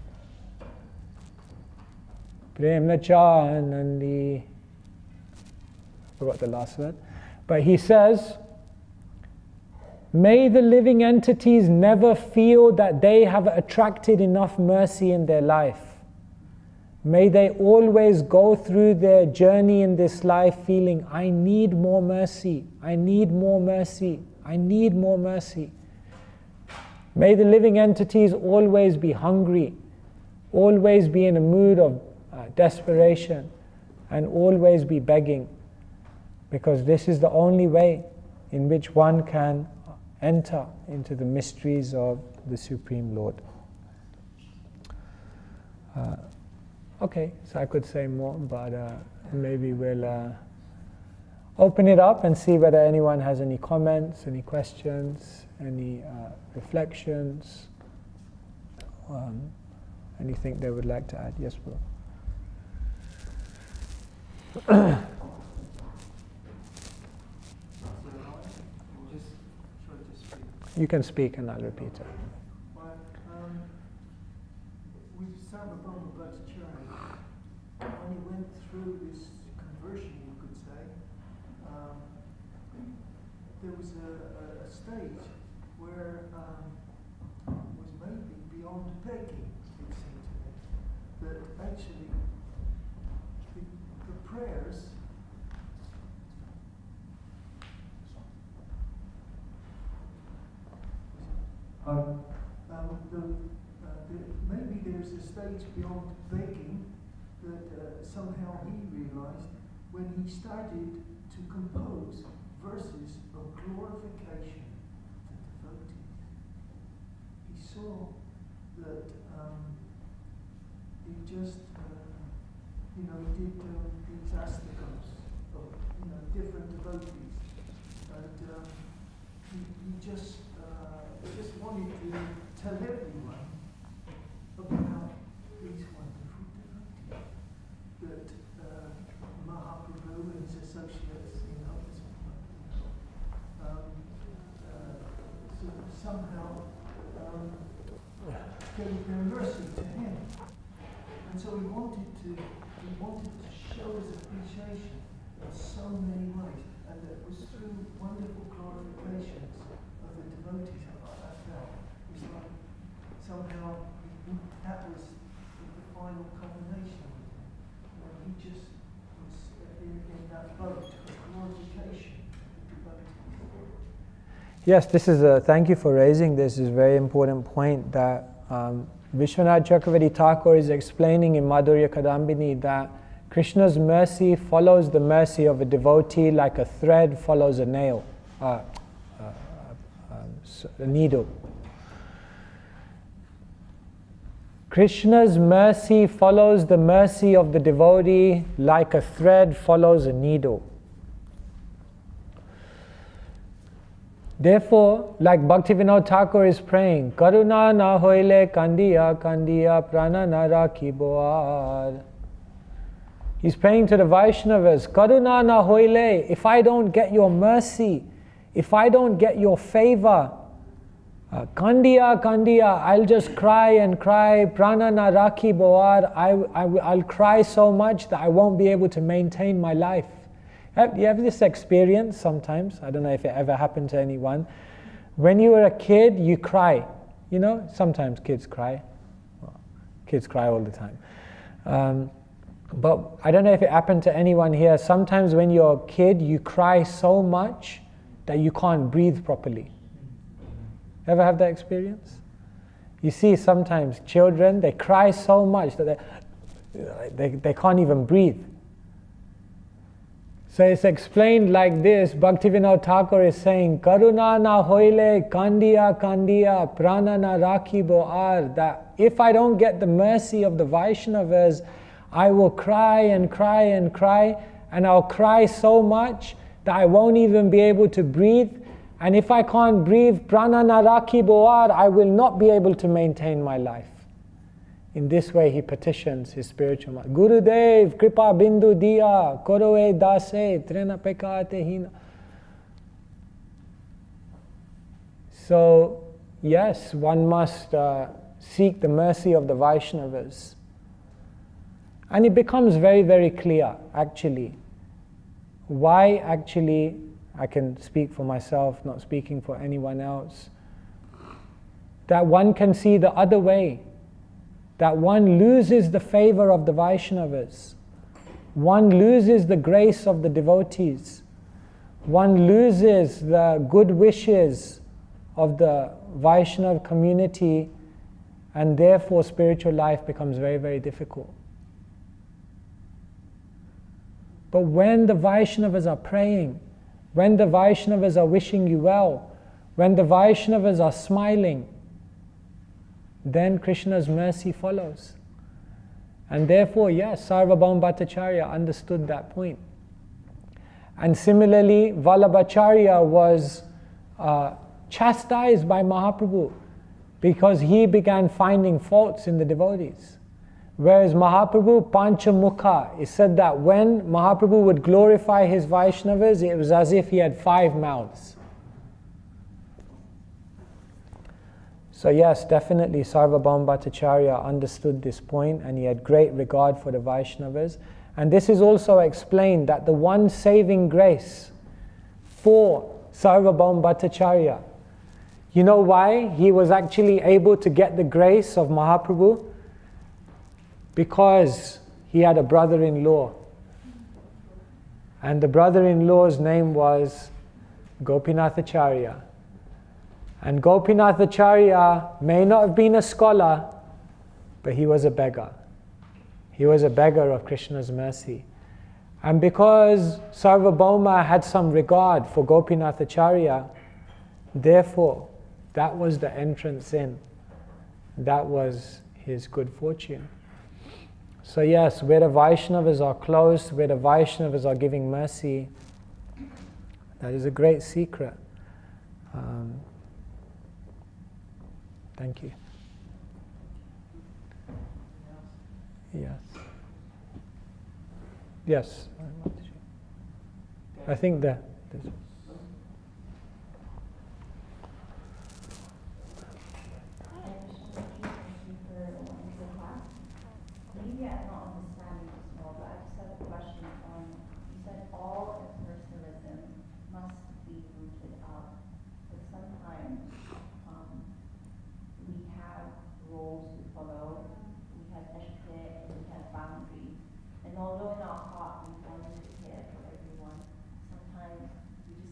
Premna Chanandi. Forgot the last word. But he says, may the living entities never feel that they have attracted enough mercy in their life. May they always go through their journey in this life feeling, I need more mercy, I need more mercy, I need more mercy. May the living entities always be hungry, always be in a mood of desperation, and always be begging, because this is the only way in which one can enter into the mysteries of the Supreme Lord. Okay, so I could say more, but maybe we'll open it up and see whether anyone has any comments, any questions, any reflections, anything they would like to add. Yes, bro. You can speak and I'll repeat it. With Swayam Prabhupada's journey, when he went through this conversion, you could say, there was a stage where was maybe beyond begging, it seemed to me, that actually the prayers maybe there's a stage beyond begging that somehow he realized when he started to compose verses of glorification to devotees. He saw that he just, he did these astakams of, different devotees, and he just wanted to tell everyone about these wonderful devotees that Mahaprabhu and his associates, somehow gave their mercy to him, and so he wanted to show his appreciation in so many ways, and it was through wonderful glorifications of the devotees. I felt it's like somehow that was the final culmination. He just was in that boat of glorification of devotees. Yes, this is thank you for raising this. Is a very important point that Vishwanath Chakravarti Thakur is explaining in Madhurya Kadambini, that Krishna's mercy follows the mercy of a devotee like a thread follows a nail, a needle. Krishna's mercy follows the mercy of the devotee like a thread follows a needle. Therefore, like Bhaktivinoda Thakur is praying, Karuna na hoile kandiya kandiya prana na rakhi boar. He's praying to the Vaishnavas, Karuna na hoile, if I don't get your mercy, if I don't get your favor, kandiya kandiya, I'll just cry and cry, prana na rakhi boar, I'll cry so much that I won't be able to maintain my life. You have this experience sometimes, I don't know if it ever happened to anyone. When you were a kid, you cry. You know, sometimes kids cry. Well, kids cry all the time. But I don't know if it happened to anyone here. Sometimes when you're a kid, you cry so much that you can't breathe properly. Ever have that experience? You see sometimes children, they cry so much that they can't even breathe. So it's explained like this, Bhaktivinoda Thakur is saying, Karuna na hoile kandiya kandiya prana na rakhi boar, that if I don't get the mercy of the Vaishnavas, I will cry and cry and cry, and I'll cry so much that I won't even be able to breathe. And if I can't breathe, prana na rakhi boar, I will not be able to maintain my life. In this way he petitions his spiritual master. Gurudev, kripa bindu diya, koroe dase, trena pekate hina. So, yes, one must seek the mercy of the Vaishnavas. And it becomes very, very clear, actually. Why, actually, I can speak for myself, not speaking for anyone else, that one can see the other way. That one loses the favor of the Vaishnavas. One loses the grace of the devotees. One loses the good wishes of the Vaishnava community, and therefore spiritual life becomes very, very difficult. But when the Vaishnavas are praying, when the Vaishnavas are wishing you well, when the Vaishnavas are smiling, then Krishna's mercy follows. And therefore, yes, Sarvabhauma Bhattacharya understood that point. And similarly, Vallabhacharya was chastised by Mahaprabhu because he began finding faults in the devotees. Whereas Mahaprabhu, Panchamukha, it said that when Mahaprabhu would glorify his Vaishnavas, it was as if he had 5 mouths. So yes, definitely Sarvabhauma Bhattacharya understood this point, and he had great regard for the Vaishnavas. And this is also explained that the one saving grace for Sarvabhauma Bhattacharya, you know why he was actually able to get the grace of Mahaprabhu? Because he had a brother-in-law. And the brother-in-law's name was Gopinathacharya. And Gopinathacharya may not have been a scholar, but he was a beggar. He was a beggar of Krishna's mercy. And because Sarvabhauma had some regard for Gopinathacharya, therefore, that was the entrance in. That was his good fortune. So yes, where the Vaishnavas are close, where the Vaishnavas are giving mercy, that is a great secret. Thank you. Yes. Yes. I think that. Maybe I'm not understanding this more, but I just have a question on, you said all impersonalism must be rooted out, but sometimes we have roles to follow, we have etiquette, and we have boundaries. And although in our heart we want to care for everyone, sometimes we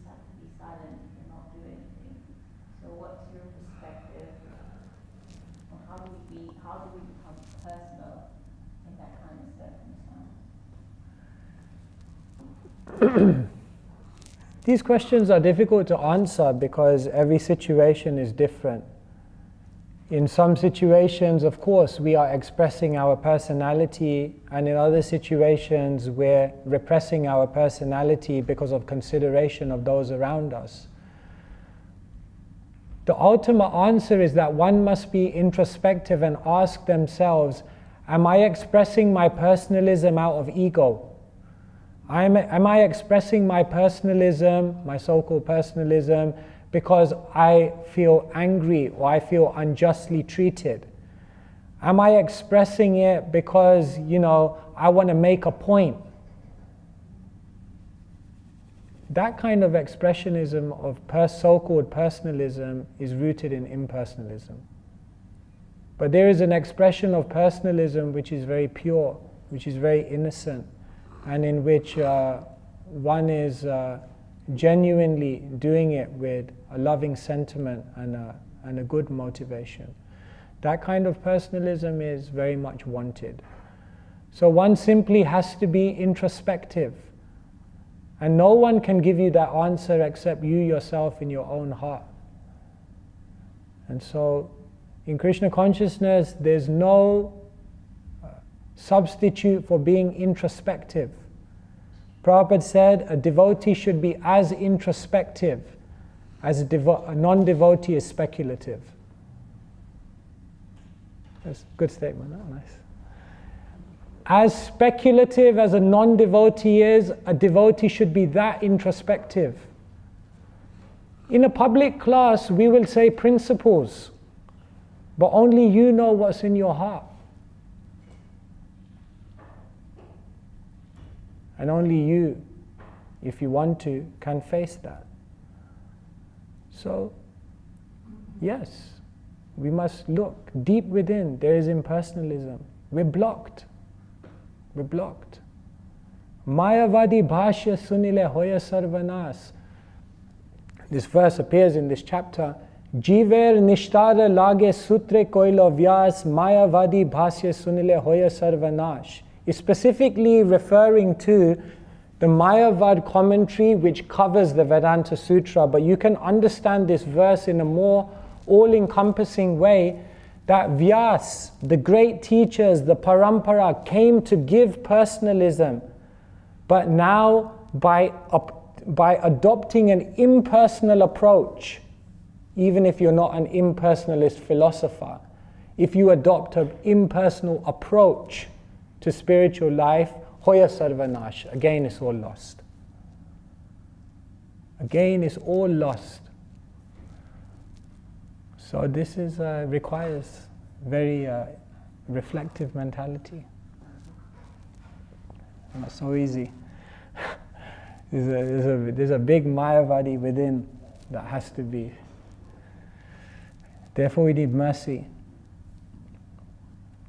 These questions are difficult to answer because every situation is different. In some situations, of course, we are expressing our personality, and in other situations, we're repressing our personality because of consideration of those around us. The ultimate answer is that one must be introspective and ask themselves, am I expressing my personalism out of ego? Am I expressing my personalism, my so-called personalism, because I feel angry or I feel unjustly treated? Am I expressing it because, I want to make a point? That kind of expressionism of so-called personalism is rooted in impersonalism. But there is an expression of personalism which is very pure, which is very innocent, and in which one is genuinely doing it with a loving sentiment and a good motivation. That kind of personalism is very much wanted. So one simply has to be introspective. And no one can give you that answer except you yourself in your own heart. And so in Krishna consciousness, there's no substitute for being introspective. Prabhupada said a devotee should be as introspective as a non-devotee is speculative. That's a good statement, huh? Nice. As speculative as a non-devotee is, a devotee should be that introspective. In a public class, we will say principles, but only you know what's in your heart. And only you, if you want to, can face that. So, yes, we must look deep within. There is impersonalism. We're blocked. We're blocked. Mayavadi bhashya sunile hoya sarvanas. This verse appears in this chapter. Jiver nishtara lage sutre koilo vyas mayavadi bhashya sunile hoya sarvanash. Is specifically referring to the Mayavad commentary which covers the Vedanta Sutra, but you can understand this verse in a more all-encompassing way, that Vyas, the great teachers, the Parampara, came to give personalism, but now by adopting an impersonal approach, even if you're not an impersonalist philosopher, if you adopt an impersonal approach to spiritual life, hoya sarvanash, again it's all lost. Again it's all lost. So this is requires very reflective mentality. Not so easy. There's a big Mayavadi within that has to be. Therefore we need mercy.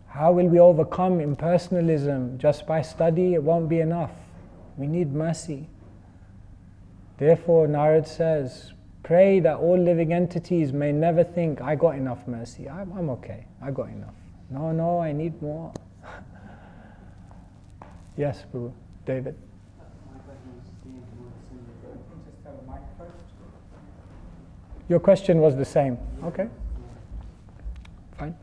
How will we overcome impersonalism? Just by study, it won't be enough. We need mercy. Therefore, Narad says, pray that all living entities may never think, I got enough mercy. I'm okay. I got enough. No, I need more. Yes, Prabhu. David. Your question was the same. Okay. Fine.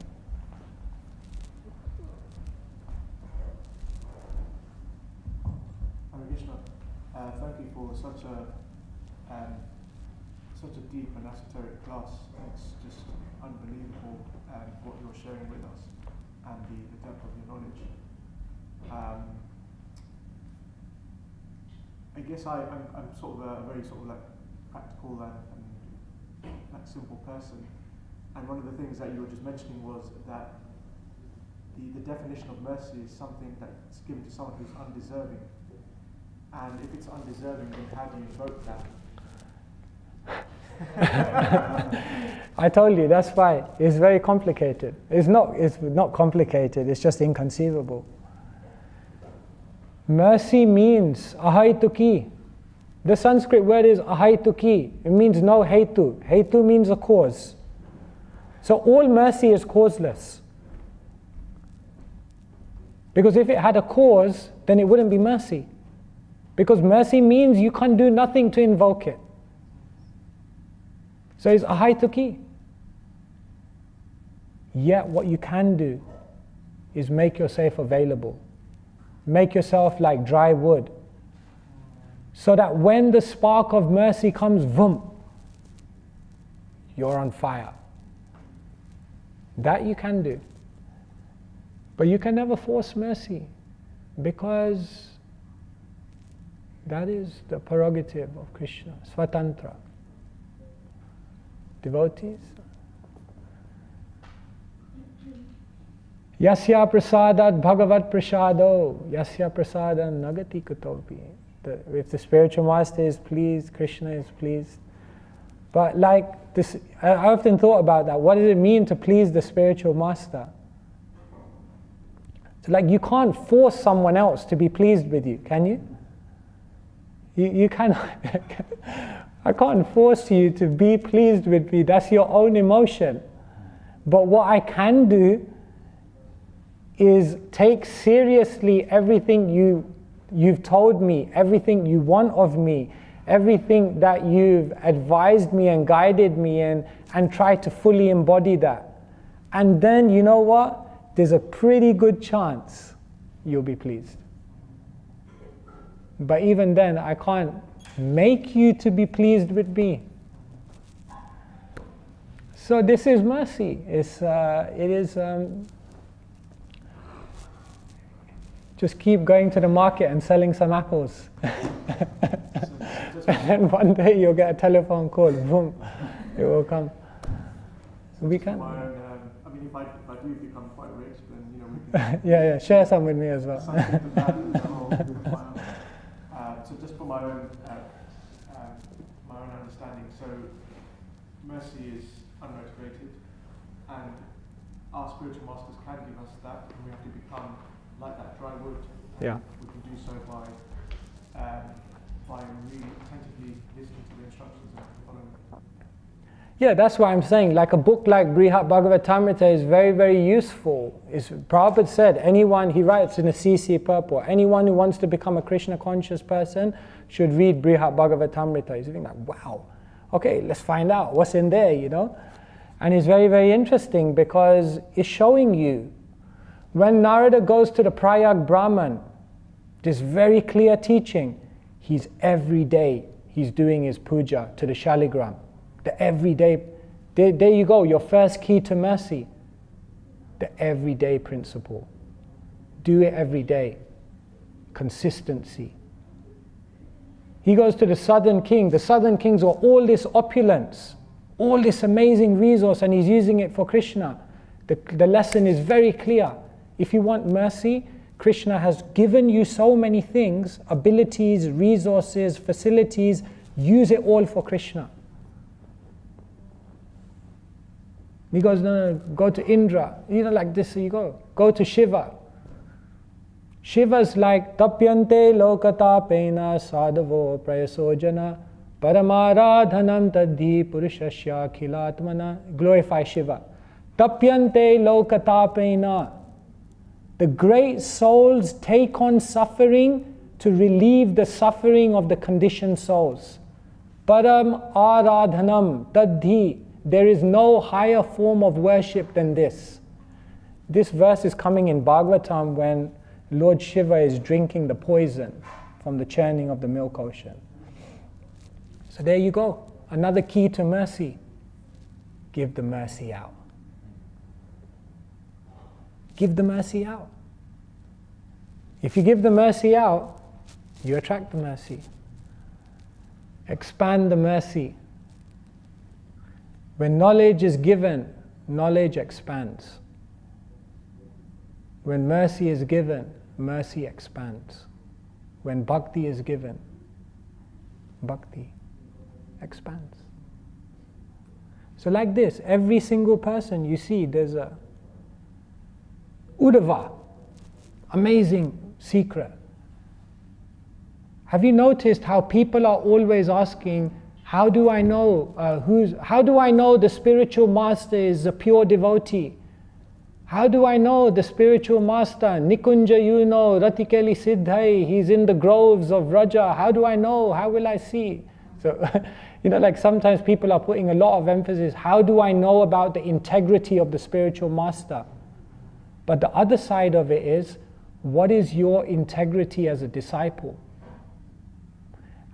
Thank you for such a deep and esoteric class. It's just unbelievable what you're sharing with us and the depth of your knowledge. I guess I'm sort of a very sort of like practical and like simple person. And one of the things that you were just mentioning was that the definition of mercy is something that's given to someone who's undeserving. And if it's undeserving, then how do you invoke that? I told you, that's why it's very complicated. It's not complicated, it's just inconceivable. Mercy means ahaituki. The Sanskrit word is ahaituki. It means no hetu. Hetu means a cause. So all mercy is causeless. Because if it had a cause, then it wouldn't be mercy. Because mercy means you can't do nothing to invoke it. So it's ahaituki. Yet what you can do is make yourself available. Make yourself like dry wood. So that when the spark of mercy comes, boom, you're on fire. That you can do. But you can never force mercy, because that is the prerogative of Krishna, Svatantra. Devotees. Yasya prasadat bhagavat prasado, yasya prasadan nagati kutopi. If the spiritual master is pleased, Krishna is pleased. But like this, I often thought about that. What does it mean to please the spiritual master? So like you can't force someone else to be pleased with you, can you? You cannot. I can't force you to be pleased with me. That's your own emotion. But what I can do is take seriously everything you've told me, everything you want of me, everything that you've advised me and guided me in, and try to fully embody that. And then, you know what? There's a pretty good chance you'll be pleased. But even then, I can't make you to be pleased with me. So this is mercy. It is just keep going to the market and selling some apples. And then one day you'll get a telephone call, boom, it will come. We can. I mean, if I do become quite rich, then we can. yeah, share some with me as well. So just for my own understanding, so mercy is unmotivated, and our spiritual masters can give us that, and we have to become like that dry wood. Yeah. We can do so by really attentively listening to the instructions and following them. Yeah, that's why I'm saying, like a book like Bhagavan-tamrita is very, very useful. Prabhupada said, anyone, he writes in a CC purport, anyone who wants to become a Krishna conscious person should read Bhagavan-tamrita. He's thinking like, wow, okay, let's find out what's in there, And it's very, very interesting because it's showing you. When Narada goes to the Prayag Brahman, this very clear teaching, he's doing his puja to the Shaligram. The everyday, there you go, your first key to mercy. The everyday principle. Do it every day. Consistency. He goes to the southern king. The southern kings are all this opulence, all this amazing resource, and he's using it for Krishna. The lesson is very clear. If you want mercy, Krishna has given you so many things, abilities, resources, facilities, use it all for Krishna. He goes, no, go to Indra. Like this, you go. Go to Shiva. Shiva's like, tapyante lokatapena sadhavo prayasojana paramaradhanam tadhi purushasya khilatmana. Glorify Shiva. Tapyante lokatapena. The great souls take on suffering to relieve the suffering of the conditioned souls. Param aradhanam tadhi. There is no higher form of worship than this. This verse is coming in Bhagavatam when Lord Shiva is drinking the poison from the churning of the milk ocean. So there you go. Another key to mercy. Give the mercy out. Give the mercy out. If you give the mercy out, you attract the mercy. Expand the mercy. When knowledge is given, knowledge expands. When mercy is given, mercy expands. When bhakti is given, bhakti expands. So like this, every single person you see, there's a Uddhava, amazing secret. Have you noticed how people are always asking, how do I know the spiritual master is a pure devotee? How do I know the spiritual master? Nikunja Yuno, Ratikeli Siddhai, he's in the groves of Vraja. How do I know? How will I see? So, like sometimes people are putting a lot of emphasis, how do I know about the integrity of the spiritual master? But the other side of it is, what is your integrity as a disciple?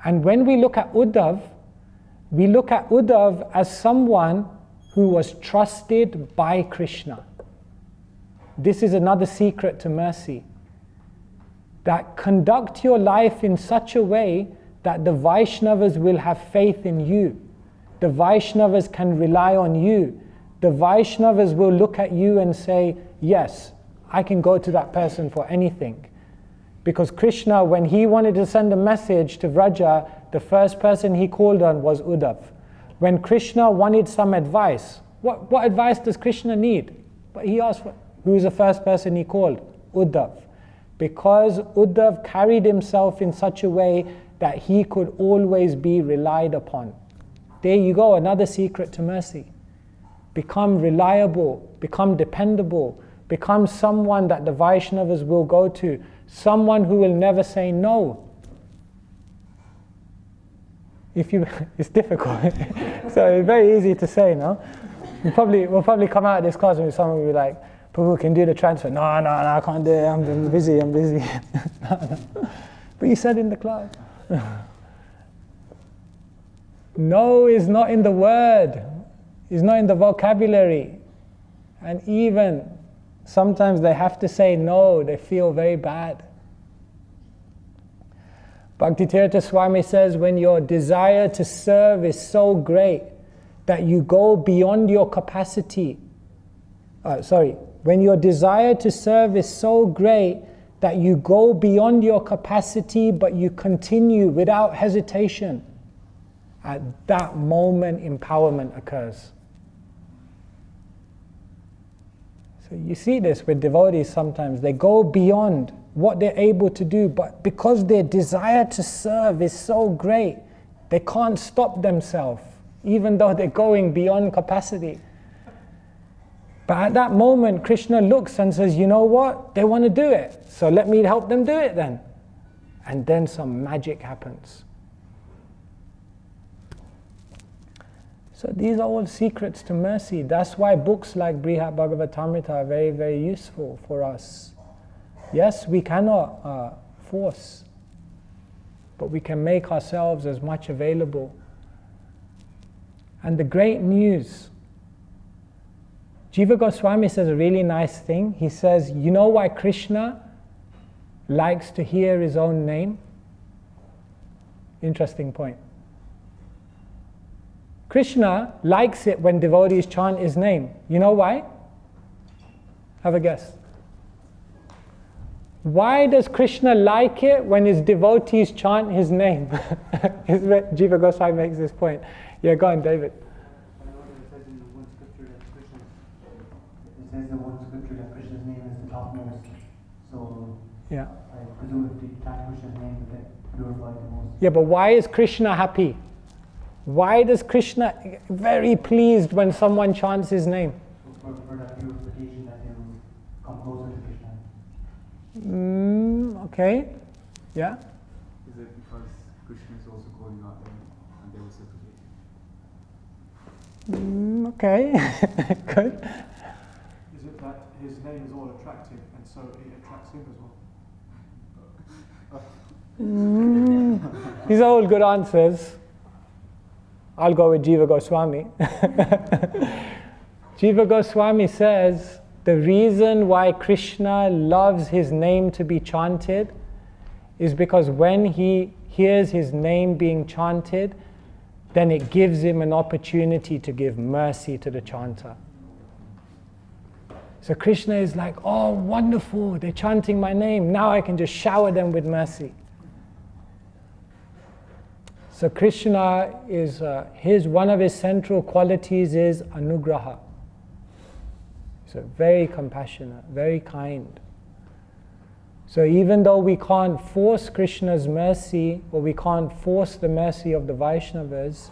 And when we look at Uddhav, we look at Uddhav as someone who was trusted by Krishna. This is another secret to mercy. That conduct your life in such a way that the Vaishnavas will have faith in you. The Vaishnavas can rely on you. The Vaishnavas will look at you and say, yes, I can go to that person for anything. Because Krishna, when he wanted to send a message to Vraja, the first person he called on was Uddhav. When Krishna wanted some advice, what advice does Krishna need? But he asked, who was the first person he called? Uddhav. Because Uddhav carried himself in such a way that he could always be relied upon. There you go, another secret to mercy. Become reliable, become dependable, become someone that the Vaishnavas will go to, someone who will never say no. It's difficult. So it's very easy to say, no? We'll probably come out of this class and someone will be like, Prabhu, can do the transfer. No, I can't do it. I'm busy. No. But you said in the class. No is not in the word. Is not in the vocabulary. And even sometimes they have to say no. They feel very bad. Bhakti-tirtha Swami says, when your desire to serve is so great that you go beyond your capacity. When your desire to serve is so great that you go beyond your capacity but you continue without hesitation, at that moment empowerment occurs. So you see this with devotees sometimes. They go beyond what they're able to do, but because their desire to serve is so great, they can't stop themselves, even though they're going beyond capacity. But at that moment, Krishna looks and says, you know what? They want to do it. So let me help them do it then. And then some magic happens. So these are all secrets to mercy. That's why books like Bhagavat-amrita are very, very useful for us. Yes, we cannot force, but we can make ourselves as much available. And the great news, Jiva Goswami says a really nice thing. He says, you know why Krishna likes to hear his own name? Interesting point. Krishna likes it when devotees chant his name. You know why? Have a guess. Why does Krishna like it when his devotees chant his name? Jiva Goswami makes this point. Yeah, go on, David. It says in one scripture that Krishna's name is the topmost. So yeah. I presume if they chant Krishna's name, they get purified the most. Yeah, but why is Krishna happy? Why does Krishna very pleased when someone chants his name? For that purification, that they will come closer to Krishna. Okay. Yeah? Is it because Krishna is also calling out them and they will separate? Okay. Good. Is it that his name is all attractive and so it attracts him as well? These are all good answers. I'll go with Jiva Goswami. Jiva Goswami says the reason why Krishna loves his name to be chanted is because when he hears his name being chanted, then it gives him an opportunity to give mercy to the chanter. So Krishna is like, oh, wonderful, they're chanting my name. Now I can just shower them with mercy. So Krishna is, one of his central qualities is anugraha. So very compassionate, very kind. So even though we can't force Krishna's mercy, or we can't force the mercy of the Vaishnavas,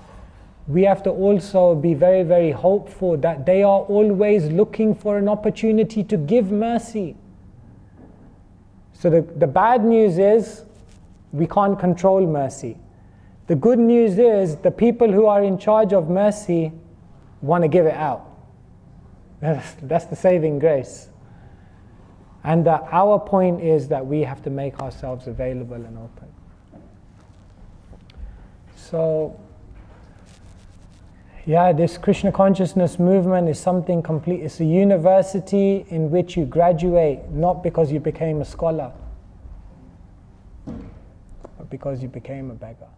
we have to also be very, very hopeful that they are always looking for an opportunity to give mercy. So the bad news is we can't control mercy. The good news is the people who are in charge of mercy want to give it out. That's the saving grace. And our point is that we have to make ourselves available and open. So, yeah, this Krishna consciousness movement is something complete. It's a university in which you graduate not because you became a scholar, but because you became a beggar.